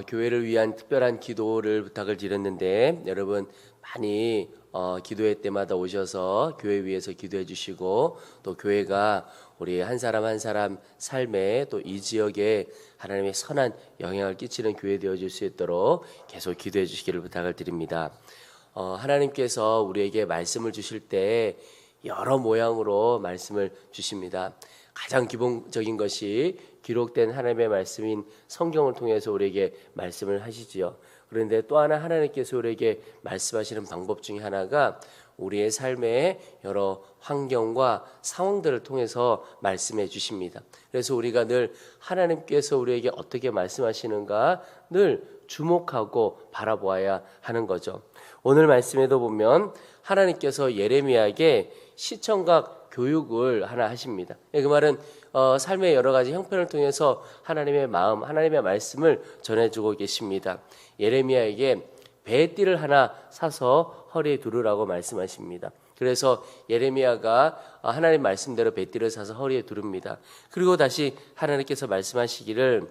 교회를 위한 특별한 기도를 부탁을 드렸는데 여러분 많이 기도회 때마다 오셔서 교회 위해서 기도해 주시고 또 교회가 우리 한 사람 한 사람 삶에 또 이 지역에 하나님의 선한 영향을 끼치는 교회 되어줄 수 있도록 계속 기도해 주시기를 부탁을 드립니다. 하나님께서 우리에게 말씀을 주실 때 여러 모양으로 말씀을 주십니다. 가장 기본적인 것이 기록된 하나님의 말씀인 성경을 통해서 우리에게 말씀을 하시지요. 그런데 또 하나 하나님께서 우리에게 말씀하시는 방법 중에 하나가 우리의 삶의 여러 환경과 상황들을 통해서 말씀해 주십니다. 그래서 우리가 늘 하나님께서 우리에게 어떻게 말씀하시는가 늘 주목하고 바라보아야 하는 거죠. 오늘 말씀에도 보면 하나님께서 예레미야에게 시청각 교육을 하나 하십니다. 그 말은 삶의 여러 가지 형편을 통해서 하나님의 마음, 하나님의 말씀을 전해주고 계십니다. 예레미야에게 배띠를 하나 사서 허리에 두르라고 말씀하십니다. 그래서 예레미야가 하나님 말씀대로 배띠를 사서 허리에 두릅니다. 그리고 다시 하나님께서 말씀하시기를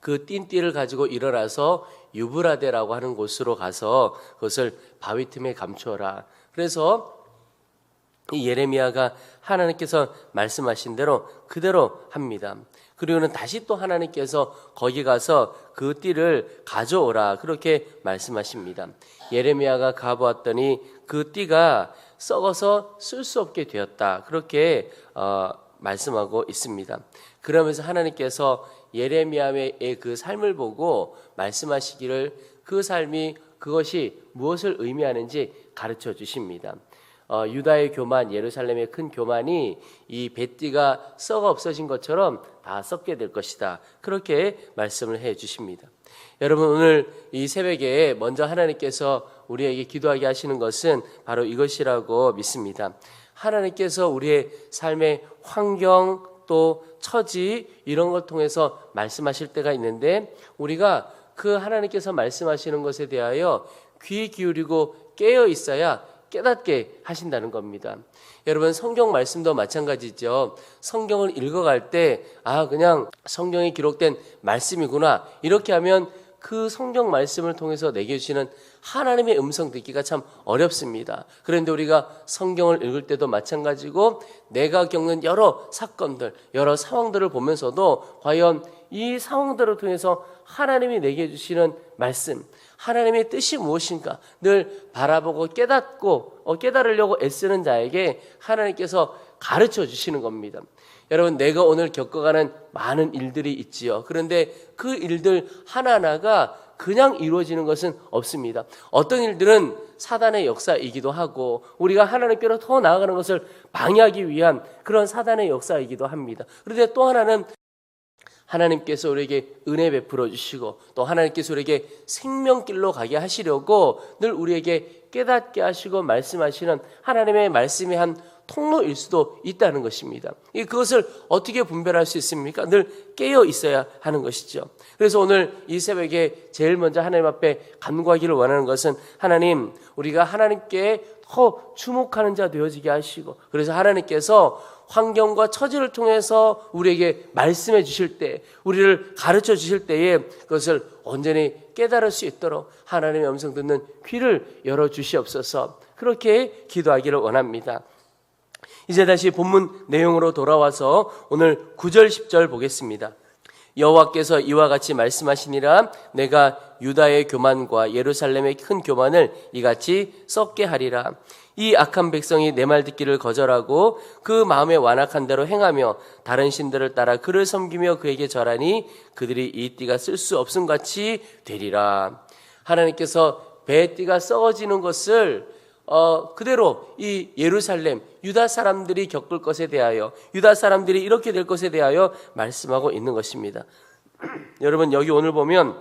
그 띵띠를 가지고 일어나서 유브라데라고 하는 곳으로 가서 그것을 바위 틈에 감추어라. 그래서 이 예레미야가 하나님께서 말씀하신 대로 그대로 합니다. 그리고는 다시 또 하나님께서 거기 가서 그 띠를 가져오라 그렇게 말씀하십니다. 예레미야가 가보았더니 그 띠가 썩어서 쓸 수 없게 되었다 그렇게 말씀하고 있습니다. 그러면서 하나님께서 예레미야의 그 삶을 보고 말씀하시기를 그 삶이 그것이 무엇을 의미하는지 가르쳐 주십니다. 유다의 교만, 예루살렘의 큰 교만이 이 배띠가 썩어 없어진 것처럼 다 썩게 될 것이다. 그렇게 말씀을 해 주십니다. 여러분 오늘 이 새벽에 먼저 하나님께서 우리에게 기도하게 하시는 것은 바로 이것이라고 믿습니다. 하나님께서 우리의 삶의 환경 또 처지 이런 걸 통해서 말씀하실 때가 있는데 우리가 그 하나님께서 말씀하시는 것에 대하여 귀 기울이고 깨어 있어야 깨닫게 하신다는 겁니다. 여러분 성경 말씀도 마찬가지죠. 성경을 읽어갈 때 그냥 성경에 기록된 말씀이구나 이렇게 하면 그 성경 말씀을 통해서 내게 주시는 하나님의 음성 듣기가 참 어렵습니다. 그런데 우리가 성경을 읽을 때도 마찬가지고 내가 겪는 여러 사건들, 여러 상황들을 보면서도 과연 이 상황들을 통해서 하나님이 내게 주시는 말씀, 하나님의 뜻이 무엇인가 늘 바라보고 깨달으려고 애쓰는 자에게 하나님께서 가르쳐 주시는 겁니다. 여러분 내가 오늘 겪어가는 많은 일들이 있지요. 그런데 그 일들 하나하나가 그냥 이루어지는 것은 없습니다. 어떤 일들은 사단의 역사이기도 하고 우리가 하나님께로 더 나아가는 것을 방해하기 위한 그런 사단의 역사이기도 합니다. 그런데 또 하나는 하나님께서 우리에게 은혜 베풀어 주시고 또 하나님께서 우리에게 생명길로 가게 하시려고 늘 우리에게 깨닫게 하시고 말씀하시는 하나님의 말씀의 한 통로일 수도 있다는 것입니다. 그것을 어떻게 분별할 수 있습니까? 늘 깨어 있어야 하는 것이죠. 그래서 오늘 이 새벽에 제일 먼저 하나님 앞에 간구하기를 원하는 것은 하나님 우리가 하나님께 더 주목하는 자 되어지게 하시고 그래서 하나님께서 환경과 처지를 통해서 우리에게 말씀해 주실 때 우리를 가르쳐 주실 때에 그것을 온전히 깨달을 수 있도록 하나님의 음성 듣는 귀를 열어주시옵소서 그렇게 기도하기를 원합니다. 이제 다시 본문 내용으로 돌아와서 오늘 9절 10절 보겠습니다. 여호와께서 이와 같이 말씀하시니라 내가 유다의 교만과 예루살렘의 큰 교만을 이같이 썩게 하리라. 이 악한 백성이 내 말 듣기를 거절하고 그 마음에 완악한 대로 행하며 다른 신들을 따라 그를 섬기며 그에게 절하니 그들이 이 띠가 쓸 수 없음 같이 되리라. 하나님께서 배띠가 썩어지는 것을 그대로 이 예루살렘 유다 사람들이 겪을 것에 대하여 유다 사람들이 이렇게 될 것에 대하여 말씀하고 있는 것입니다. 여러분 여기 오늘 보면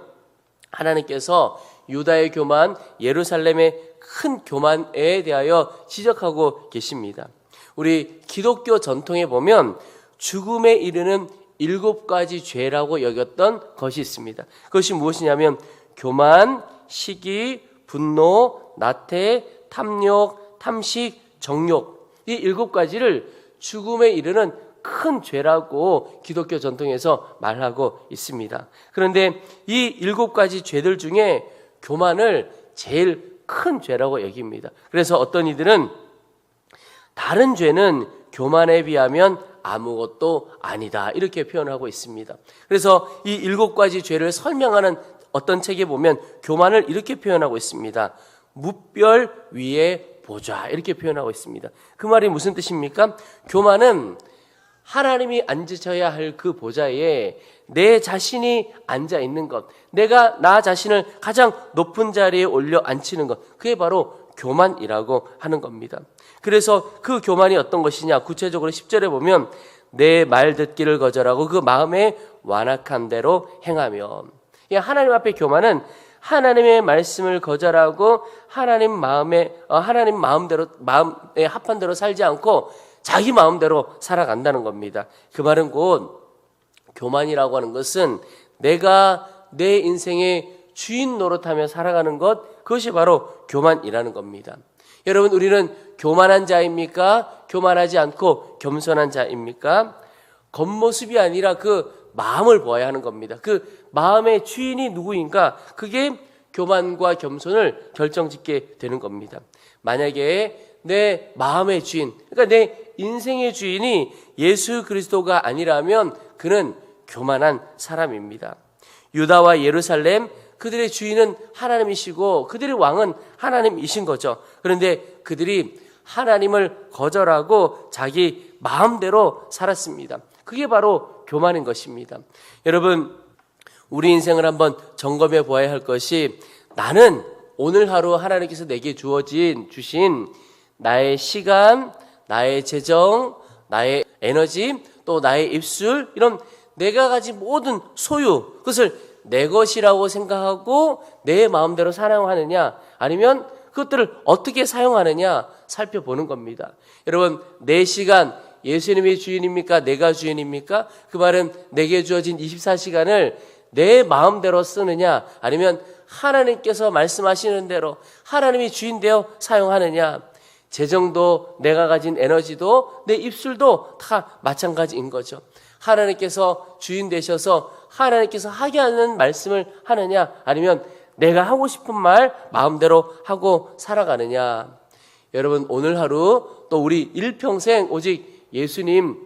하나님께서 유다의 교만 예루살렘의 큰 교만에 대하여 지적하고 계십니다. 우리 기독교 전통에 보면 죽음에 이르는 7가지 죄라고 여겼던 것이 있습니다. 그것이 무엇이냐면 교만, 시기, 분노, 나태, 탐욕, 탐식, 정욕 이 7가지를 죽음에 이르는 큰 죄라고 기독교 전통에서 말하고 있습니다. 그런데 이 7가지 죄들 중에 교만을 제일 큰 죄라고 여깁니다. 그래서 어떤 이들은 다른 죄는 교만에 비하면 아무것도 아니다, 이렇게 표현하고 있습니다. 그래서 이 7가지 죄를 설명하는 어떤 책에 보면 교만을 이렇게 표현하고 있습니다. 무별 위에 보좌, 이렇게 표현하고 있습니다. 그 말이 무슨 뜻입니까? 교만은 하나님이 앉으셔야 할 그 보좌에 내 자신이 앉아 있는 것, 내가 나 자신을 가장 높은 자리에 올려 앉히는 것, 그게 바로 교만이라고 하는 겁니다. 그래서 그 교만이 어떤 것이냐, 구체적으로 10절에 보면 내 말 듣기를 거절하고 그 마음에 완악한 대로 행하며, 하나님 앞에 교만은 하나님의 말씀을 거절하고 하나님 마음에 하나님 마음대로, 마음에 합한 대로 살지 않고 자기 마음대로 살아간다는 겁니다. 그 말은 곧 교만이라고 하는 것은 내가 내 인생의 주인 노릇하며 살아가는 것, 그것이 바로 교만이라는 겁니다. 여러분, 우리는 교만한 자입니까? 교만하지 않고 겸손한 자입니까? 겉모습이 아니라 그 마음을 보아야 하는 겁니다. 그 마음의 주인이 누구인가? 그게 교만과 겸손을 결정짓게 되는 겁니다. 만약에 내 마음의 주인, 그러니까 내 인생의 주인이 예수 그리스도가 아니라면 그는 교만한 사람입니다. 유다와 예루살렘, 그들의 주인은 하나님이시고 그들의 왕은 하나님이신 거죠. 그런데 그들이 하나님을 거절하고 자기 마음대로 살았습니다. 그게 바로 교만인 것입니다. 여러분, 우리 인생을 한번 점검해 보아야 할 것이, 나는 오늘 하루 하나님께서 내게 주신 나의 시간, 나의 재정, 나의 에너지, 또 나의 입술, 이런 내가 가진 모든 소유, 그것을 내 것이라고 생각하고 내 마음대로 사용하느냐, 아니면 그것들을 어떻게 사용하느냐 살펴보는 겁니다. 여러분, 내 시간, 예수님이 주인입니까? 내가 주인입니까? 그 말은 내게 주어진 24시간을 내 마음대로 쓰느냐, 아니면 하나님께서 말씀하시는 대로 하나님이 주인 되어 사용하느냐. 재정도, 내가 가진 에너지도, 내 입술도 다 마찬가지인 거죠. 하나님께서 주인 되셔서 하나님께서 하게 하는 말씀을 하느냐, 아니면 내가 하고 싶은 말 마음대로 하고 살아가느냐. 여러분, 오늘 하루 또 우리 일평생 오직 예수님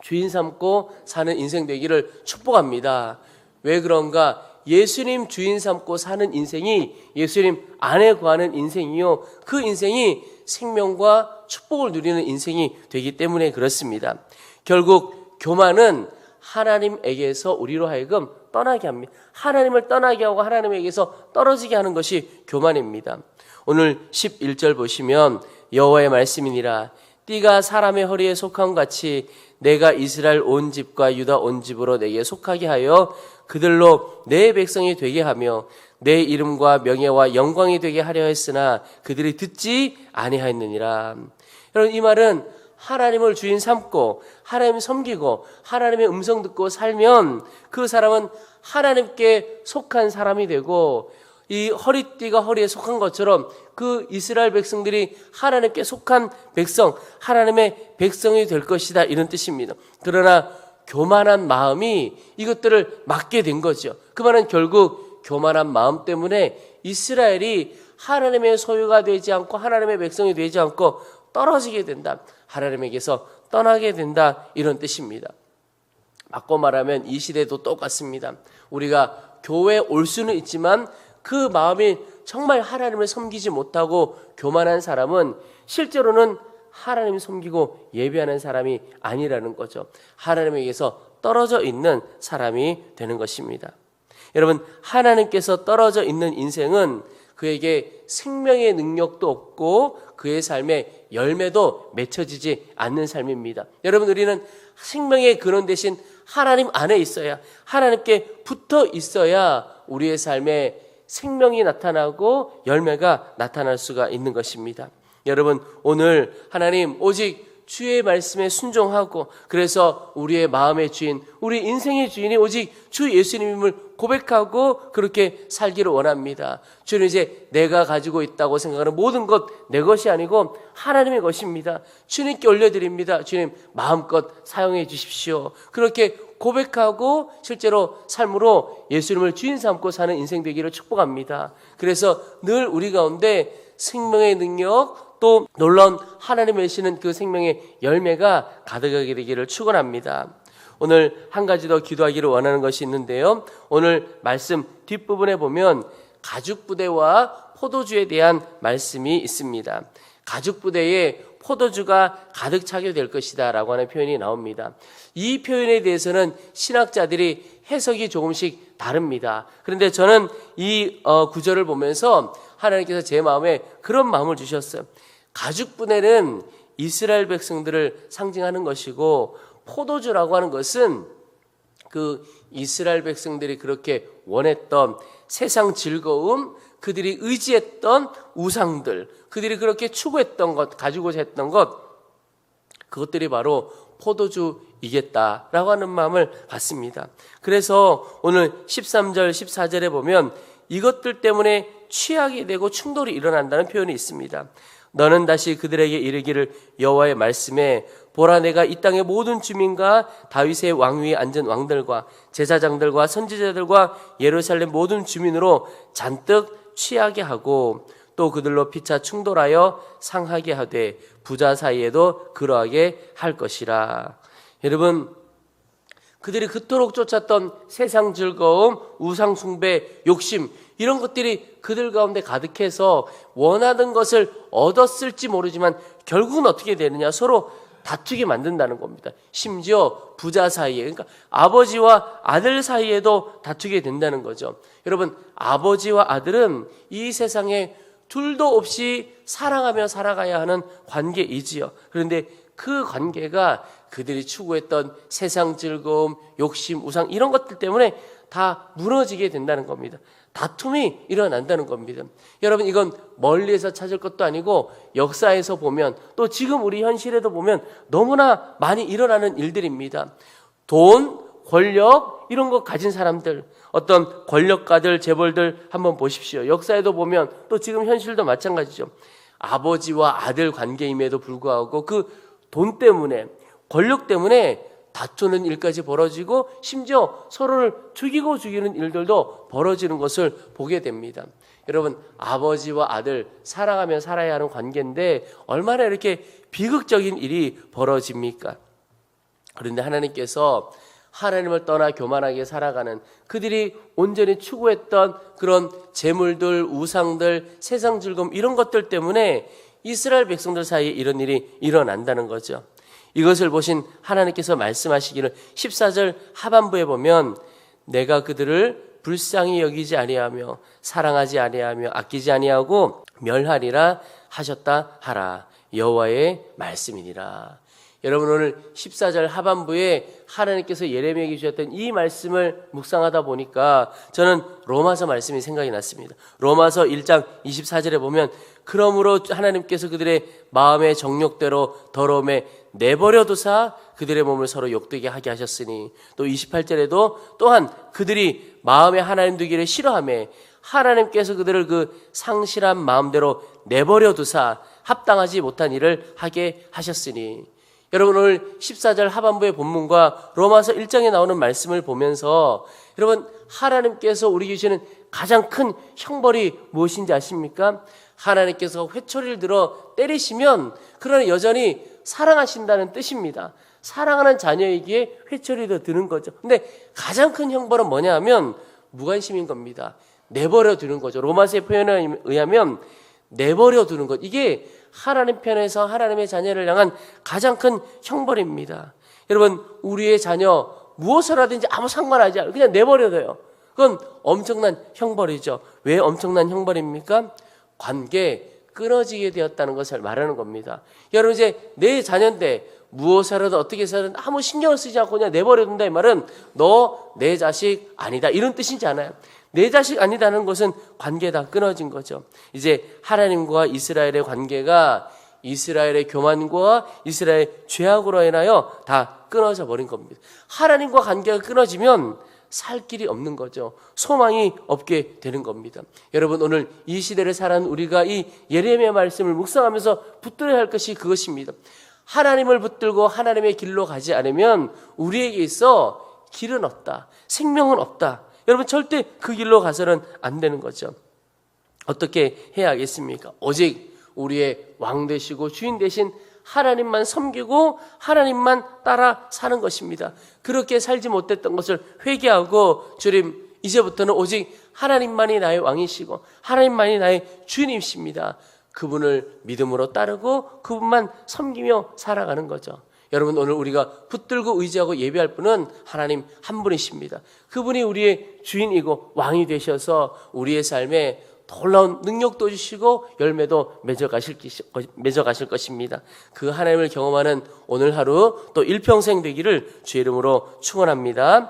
주인 삼고 사는 인생 되기를 축복합니다. 왜 그런가? 예수님 주인 삼고 사는 인생이 예수님 안에 거하는 인생이요, 그 인생이 생명과 축복을 누리는 인생이 되기 때문에 그렇습니다. 결국 교만은 하나님에게서 우리로 하여금 떠나게 합니다. 하나님을 떠나게 하고 하나님에게서 떨어지게 하는 것이 교만입니다. 오늘 11절 보시면 여호와의 말씀이니라. 띠가 사람의 허리에 속한 같이 내가 이스라엘 온 집과 유다 온 집으로 내게 속하게 하여 그들로 내 백성이 되게 하며 내 이름과 명예와 영광이 되게 하려 했으나 그들이 듣지 아니하였느니라. 여러분, 이 말은 하나님을 주인 삼고 하나님 섬기고 하나님의 음성 듣고 살면 그 사람은 하나님께 속한 사람이 되고, 이 허리띠가 허리에 속한 것처럼 그 이스라엘 백성들이 하나님께 속한 백성, 하나님의 백성이 될 것이다, 이런 뜻입니다. 그러나 교만한 마음이 이것들을 막게 된 거죠. 그 말은 결국 교만한 마음 때문에 이스라엘이 하나님의 소유가 되지 않고 하나님의 백성이 되지 않고 떨어지게 된다, 하나님에게서 떠나게 된다, 이런 뜻입니다. 바꿔 말하면 이 시대도 똑같습니다. 우리가 교회에 올 수는 있지만 그 마음이 정말 하나님을 섬기지 못하고 교만한 사람은 실제로는 하나님을 섬기고 예배하는 사람이 아니라는 거죠. 하나님에게서 떨어져 있는 사람이 되는 것입니다. 여러분, 하나님께서 떨어져 있는 인생은 그에게 생명의 능력도 없고 그의 삶에 열매도 맺혀지지 않는 삶입니다. 여러분, 우리는 생명의 근원 대신 하나님 안에 있어야, 하나님께 붙어 있어야 우리의 삶에 생명이 나타나고 열매가 나타날 수가 있는 것입니다. 여러분, 오늘 하나님 오직 주의 말씀에 순종하고, 그래서 우리의 마음의 주인, 우리 인생의 주인이 오직 주 예수님임을 고백하고 그렇게 살기를 원합니다. 주는 이제 내가 가지고 있다고 생각하는 모든 것 내 것이 아니고 하나님의 것입니다. 주님께 올려드립니다. 주님 마음껏 사용해 주십시오. 그렇게 고백하고 실제로 삶으로 예수님을 주인 삼고 사는 인생 되기를 축복합니다. 그래서 늘 우리 가운데 생명의 능력, 또 놀라운 하나님의 시는 그 생명의 열매가 가득하게 되기를 축원합니다. 오늘 한 가지 더 기도하기를 원하는 것이 있는데요. 오늘 말씀 뒷부분에 보면 가죽부대와 포도주에 대한 말씀이 있습니다. 가죽부대에 포도주가 가득 차게 될 것이다 라고 하는 표현이 나옵니다. 이 표현에 대해서는 신학자들이 해석이 조금씩 다릅니다. 그런데 저는 이 구절을 보면서 하나님께서 제 마음에 그런 마음을 주셨어요. 가죽부대는 이스라엘 백성들을 상징하는 것이고, 포도주라고 하는 것은 그 이스라엘 백성들이 그렇게 원했던 세상 즐거움, 그들이 의지했던 우상들, 그들이 그렇게 추구했던 것, 가지고자 했던 것, 그것들이 바로 포도주이겠다라고 하는 마음을 갖습니다. 그래서 오늘 13절, 14절에 보면 이것들 때문에 취하게 되고 충돌이 일어난다는 표현이 있습니다. 너는 다시 그들에게 이르기를 여호와의 말씀에 보라, 내가 이 땅의 모든 주민과 다윗의 왕위에 앉은 왕들과 제사장들과 선지자들과 예루살렘 모든 주민으로 잔뜩 취하게 하고 또 그들로 피차 충돌하여 상하게 하되 부자 사이에도 그러하게 할 것이라. 여러분, 그들이 그토록 쫓았던 세상 즐거움, 우상 숭배, 욕심, 이런 것들이 그들 가운데 가득해서 원하던 것을 얻었을지 모르지만 결국은 어떻게 되느냐, 서로 다투게 만든다는 겁니다. 심지어 부자 사이에, 그러니까 아버지와 아들 사이에도 다투게 된다는 거죠. 여러분, 아버지와 아들은 이 세상에 둘도 없이 사랑하며 살아가야 하는 관계이지요. 그런데 그 관계가 그들이 추구했던 세상 즐거움, 욕심, 우상, 이런 것들 때문에 다 무너지게 된다는 겁니다. 다툼이 일어난다는 겁니다. 여러분, 이건 멀리에서 찾을 것도 아니고 역사에서 보면, 또 지금 우리 현실에도 보면 너무나 많이 일어나는 일들입니다. 돈, 권력, 이런 거 가진 사람들, 어떤 권력가들, 재벌들 한번 보십시오. 역사에도 보면, 또 지금 현실도 마찬가지죠. 아버지와 아들 관계임에도 불구하고 그 돈 때문에, 권력 때문에 다투는 일까지 벌어지고, 심지어 서로를 죽이고 죽이는 일들도 벌어지는 것을 보게 됩니다. 여러분, 아버지와 아들 사랑하며 살아야 하는 관계인데 얼마나 이렇게 비극적인 일이 벌어집니까? 그런데 하나님께서 하나님을 떠나 교만하게 살아가는, 그들이 온전히 추구했던 그런 재물들, 우상들, 세상 즐거움, 이런 것들 때문에 이스라엘 백성들 사이에 이런 일이 일어난다는 거죠. 이것을 보신 하나님께서 말씀하시기를 14절 하반부에 보면 내가 그들을 불쌍히 여기지 아니하며 사랑하지 아니하며 아끼지 아니하고 멸하리라 하셨다 하라. 여호와의 말씀이니라. 여러분, 오늘 14절 하반부에 하나님께서 예레미야에게 주셨던 이 말씀을 묵상하다 보니까 저는 로마서 말씀이 생각이 났습니다. 로마서 1장 24절에 보면 그러므로 하나님께서 그들의 마음의 정욕대로 더러움에 내버려 두사 그들의 몸을 서로 욕되게 하게 하셨으니, 또 28절에도 또한 그들이 마음에 하나님 두기를 싫어하며 하나님께서 그들을 그 상실한 마음대로 내버려 두사 합당하지 못한 일을 하게 하셨으니. 여러분, 오늘 14절 하반부의 본문과 로마서 1장에 나오는 말씀을 보면서 여러분, 하나님께서 우리 주시는 가장 큰 형벌이 무엇인지 아십니까? 하나님께서 회초리를 들어 때리시면 그러나 여전히 사랑하신다는 뜻입니다. 사랑하는 자녀에게 회초리를 드는 거죠. 근데 가장 큰 형벌은 뭐냐 하면 무관심인 겁니다. 내버려 두는 거죠. 로마서의 표현에 의하면 내버려 두는 것, 이게 하나님 편에서 하나님의 자녀를 향한 가장 큰 형벌입니다. 여러분, 우리의 자녀 무엇을 하든지 아무 상관하지 않아요. 그냥 내버려둬요. 그건 엄청난 형벌이죠. 왜 엄청난 형벌입니까? 관계 끊어지게 되었다는 것을 말하는 겁니다. 여러분, 이제 내 자녀인데 무엇을 하든 어떻게 해서든 아무 신경을 쓰지 않고 그냥 내버려둔다, 이 말은 너 내 자식 아니다, 이런 뜻이지 않아요. 내 자식 아니다는 것은 관계가 끊어진 거죠. 이제 하나님과 이스라엘의 관계가 이스라엘의 교만과 이스라엘의 죄악으로 인하여 다 끊어져 버린 겁니다. 하나님과 관계가 끊어지면 살 길이 없는 거죠. 소망이 없게 되는 겁니다. 여러분, 오늘 이 시대를 살아가는 우리가 이 예레미야 말씀을 묵상하면서 붙들어야 할 것이 그것입니다. 하나님을 붙들고 하나님의 길로 가지 않으면 우리에게 있어 길은 없다, 생명은 없다. 여러분, 절대 그 길로 가서는 안 되는 거죠. 어떻게 해야 하겠습니까? 오직 우리의 왕 되시고 주인 되신 하나님만 섬기고 하나님만 따라 사는 것입니다. 그렇게 살지 못했던 것을 회개하고, 주님, 이제부터는 오직 하나님만이 나의 왕이시고 하나님만이 나의 주님이십니다. 그분을 믿음으로 따르고 그분만 섬기며 살아가는 거죠. 여러분, 오늘 우리가 붙들고 의지하고 예배할 분은 하나님 한 분이십니다. 그분이 우리의 주인이고 왕이 되셔서 우리의 삶에 놀라운 능력도 주시고 열매도 맺어가실 것입니다. 그 하나님을 경험하는 오늘 하루 또 일평생 되기를 주의 이름으로 축원합니다.